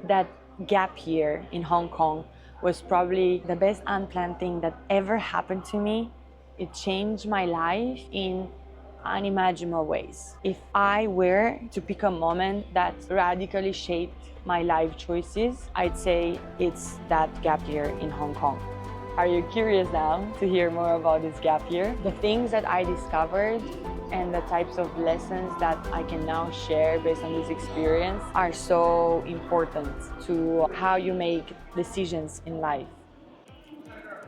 that gap year in Hong Kong was probably the best unplanned thing that ever happened to me. It changed my life in unimaginable ways. If I were to pick a moment that radically shaped my life choices, I'd say it's that gap year in Hong Kong. Are you curious now to hear more about this gap year? The things that I discovered and the types of lessons that I can now share based on this experience are so important to how you make decisions in life.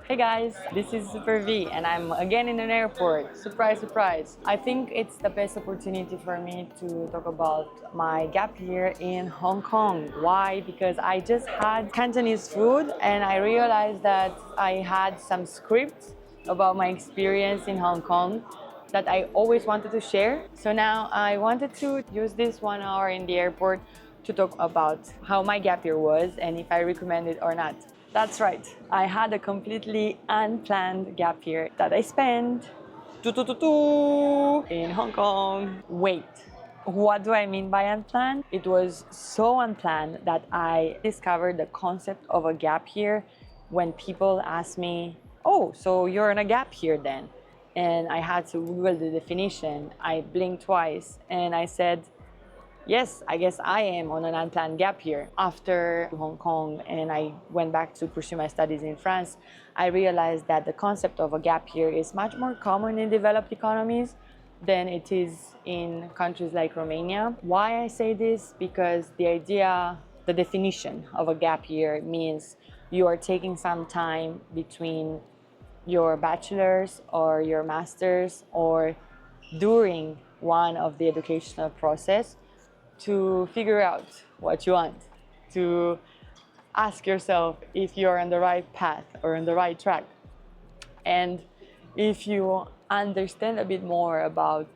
Hey guys, this is Super V and I'm again in an airport. Surprise, surprise. I think it's the best opportunity for me to talk about my gap year in Hong Kong. Why? Because I just had Cantonese food and I realized that I had some scripts about my experience in Hong Kong that I always wanted to share. So now I wanted to use this 1 hour in the airport to talk about how my gap year was and if I recommend it or not. That's right, I had a completely unplanned gap year that I spent in Hong Kong. Wait, what do I mean by unplanned? It was so unplanned that I discovered the concept of a gap year when people ask me, oh, so you're on a gap year then? And I had to Google the definition. I blinked twice and I said, yes, I guess I am on an unplanned gap year. After Hong Kong and I went back to pursue my studies in France, I realized that the concept of a gap year is much more common in developed economies than it is in countries like Romania. Why I say this? Because the definition of a gap year means you are taking some time between your bachelor's or your master's or during one of the educational process to figure out what you want, to ask yourself if you're on the right path or on the right track. And if you understand a bit more about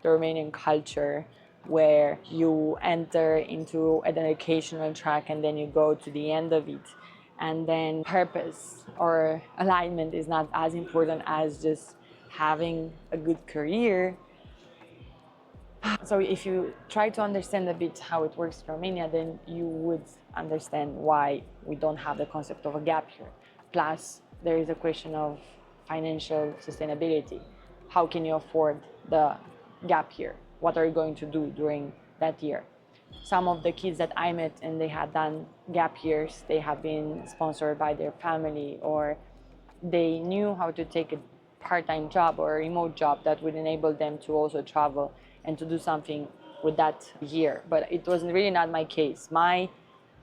the Romanian culture, where you enter into an educational track and then you go to the end of it, and then purpose or alignment is not as important as just having a good career. So if you try to understand a bit how it works in Romania, then you would understand why we don't have the concept of a gap year. Plus, there is a question of financial sustainability. How can you afford the gap year? What are you going to do during that year? Some of the kids that I met and they had done gap years, they have been sponsored by their family, or they knew how to take a part-time job or a remote job that would enable them to also travel and to do something with that year. But it was really not my case. My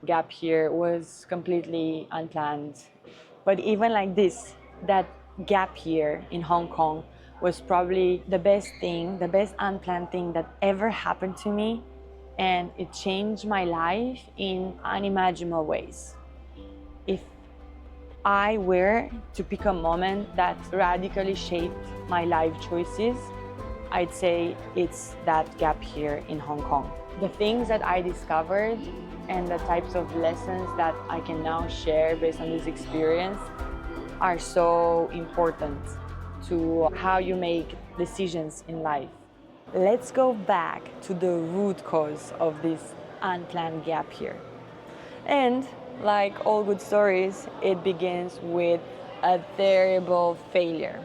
gap year was completely unplanned. But even like this, that gap year in Hong Kong was probably the best thing, the best unplanned thing that ever happened to me. And it changed my life in unimaginable ways. If I were to pick a moment that radically shaped my life choices, I'd say it's that gap year in Hong Kong. The things that I discovered and the types of lessons that I can now share based on this experience are so important to how you make decisions in life. Let's go back to the root cause of this unplanned gap year. And like all good stories, it begins with a terrible failure,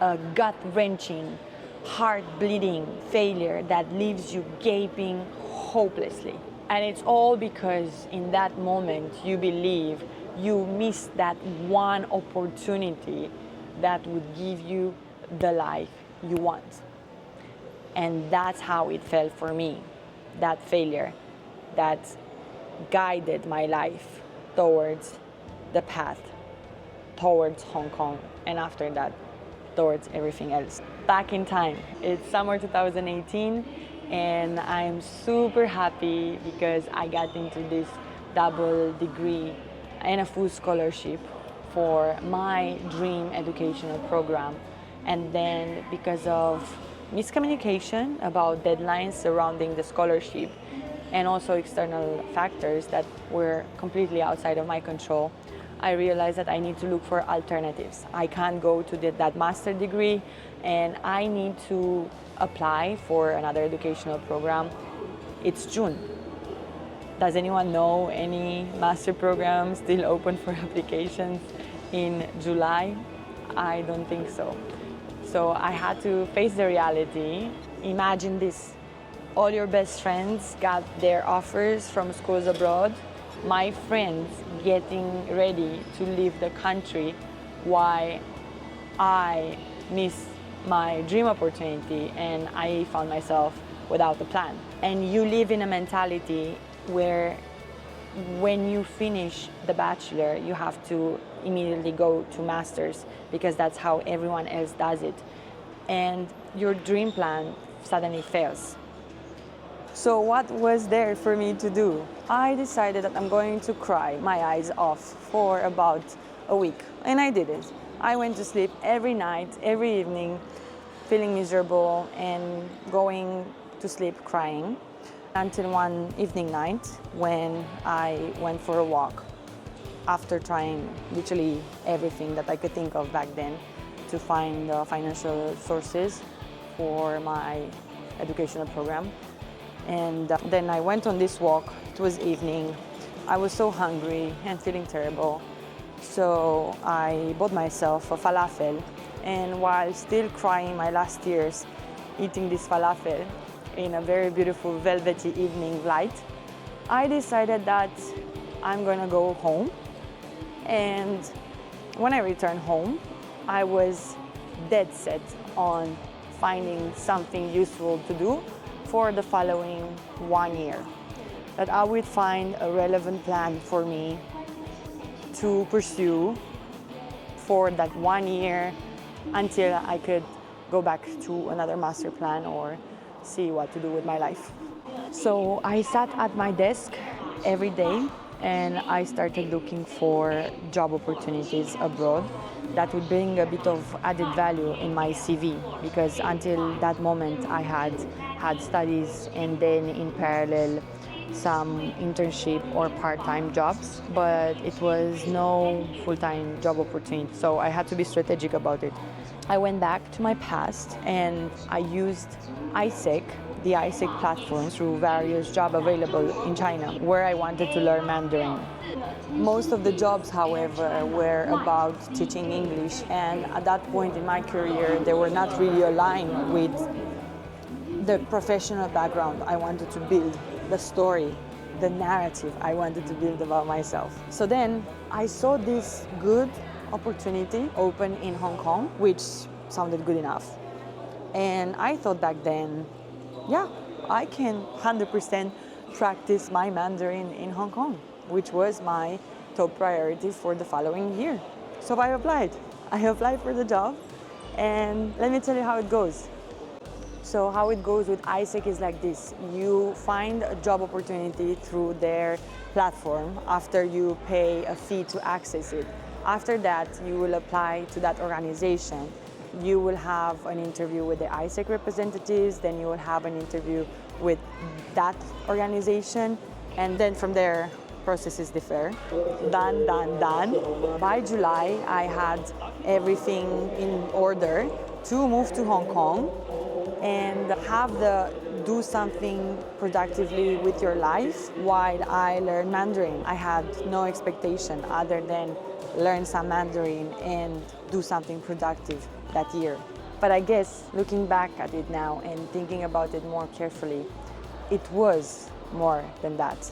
a gut-wrenching, heart-bleeding failure that leaves you gaping hopelessly. And it's all because in that moment you believe you missed that one opportunity that would give you the life you want. And that's how it felt for me, that failure that guided my life towards the path, towards Hong Kong, and after that, towards everything else. Back in time, it's summer 2018, and I'm super happy because I got into this double degree and a full scholarship for my dream educational program. And then because of miscommunication about deadlines surrounding the scholarship and also external factors that were completely outside of my control, I realized that I need to look for alternatives. I can't go to that master degree, and I need to apply for another educational program. It's June. Does anyone know any master program still open for applications in July? I don't think so. So I had to face the reality. Imagine this. All your best friends got their offers from schools abroad. My friends getting ready to leave the country while I miss my dream opportunity and I found myself without a plan. And you live in a mentality where when you finish the bachelor, you have to immediately go to masters because that's how everyone else does it. And your dream plan suddenly fails. So what was there for me to do? I decided that I'm going to cry my eyes off for about a week. And I did it. I went to sleep every night, every evening, feeling miserable and going to sleep crying until one evening night when I went for a walk after trying literally everything that I could think of back then to find financial sources for my educational program. And then I went on this walk. It was evening. I was so hungry and feeling terrible. So I bought myself a falafel. And while still crying my last tears, eating this falafel in a very beautiful velvety evening light, I decided that I'm gonna go home. And when I returned home, I was dead set on finding something useful to do for the following 1 year. That I would find a relevant plan for me to pursue for that 1 year until I could go back to another master plan or see what to do with my life. So I sat at my desk every day and I started looking for job opportunities abroad that would bring a bit of added value in my CV, because until that moment I had studies and then in parallel some internship or part-time jobs, but it was no full-time job opportunity, so I had to be strategic about it. I went back to my past and I used ISEC, the ISEC platform, through various jobs available in China where I wanted to learn Mandarin. Most of the jobs, however, were about teaching English, and at that point in my career they were not really aligned with the professional background I wanted to build, the story, the narrative I wanted to build about myself. So then I saw this good opportunity open in Hong Kong, which sounded good enough. And I thought back then, yeah, I can 100% practice my Mandarin in Hong Kong, which was my top priority for the following year. So I applied. I applied for the job, and let me tell you how it goes. So how it goes with ISEC is like this. You find a job opportunity through their platform after you pay a fee to access it. After that, you will apply to that organization. You will have an interview with the ISEC representatives, then you will have an interview with that organization, and then from there, processes differ. Done. By July, I had everything in order to move to Hong Kong and have the do something productively with your life while I learn Mandarin. I had no expectation other than learn some Mandarin and do something productive that year. But I guess looking back at it now and thinking about it more carefully, it was more than that.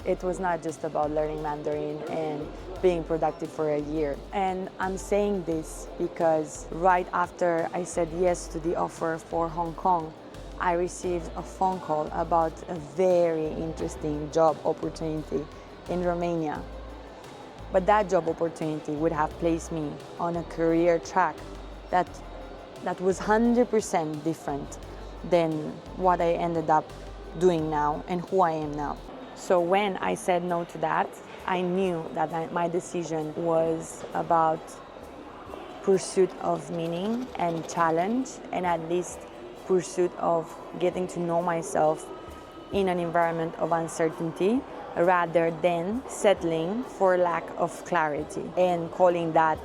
It was not just about learning Mandarin and being productive for a year. And I'm saying this because right after I said yes to the offer for Hong Kong, I received a phone call about a very interesting job opportunity in Romania. But that job opportunity would have placed me on a career track that was 100% different than what I ended up doing now and who I am now. So when I said no to that, I knew that my decision was about pursuit of meaning and challenge, and at least pursuit of getting to know myself in an environment of uncertainty, rather than settling for lack of clarity and calling that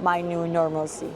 my new normalcy.